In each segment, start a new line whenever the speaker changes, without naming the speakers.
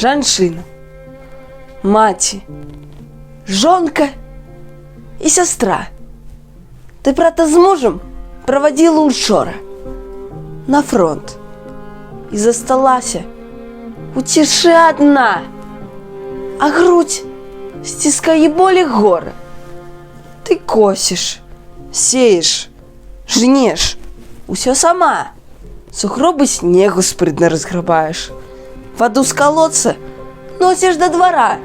жанчына, маці, жонка і сястра. Ты брата з мужам правадзіла учора на фронт і засталася у цішы адна, а грудь сціскае болі гора. Ты косіш, сееш, жнеш, усё сама. Сугробы снегу спрытна разграбаеш, ваду з калодца носіш да двара.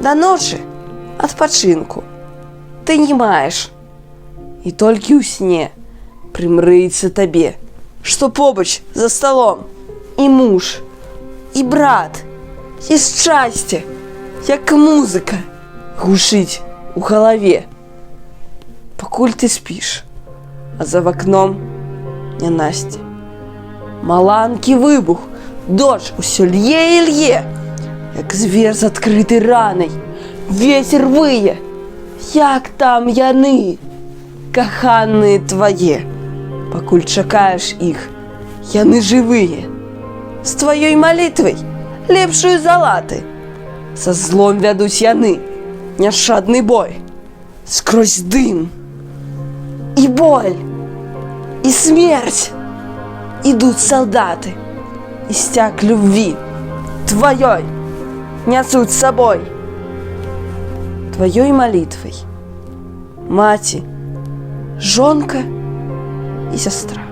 Да ночы адпачынку ты не маеш. І толькі ў сне прымрыецца табе, што побач за сталом і муж, і брат, і шчасце, як музыка, гучыць у галаве. Пакуль ты спіш, а за вакном нянасці. Маланкі выбух, дождж усё лье і лье, як звер з адкрытай ранай, вецер вые. Як там яны, каханыя твае? Пакуль чакаеш іх, яны жывыя. З тваёй малітвай лепшую залаты. Са злом вядуць яны няшчадны бой. Скрозь дым і боль, і смерць ідуць салдаты, і сцяг любві тваёй нясуць сабой. Тваёй малітвай маці, жонка і сястра.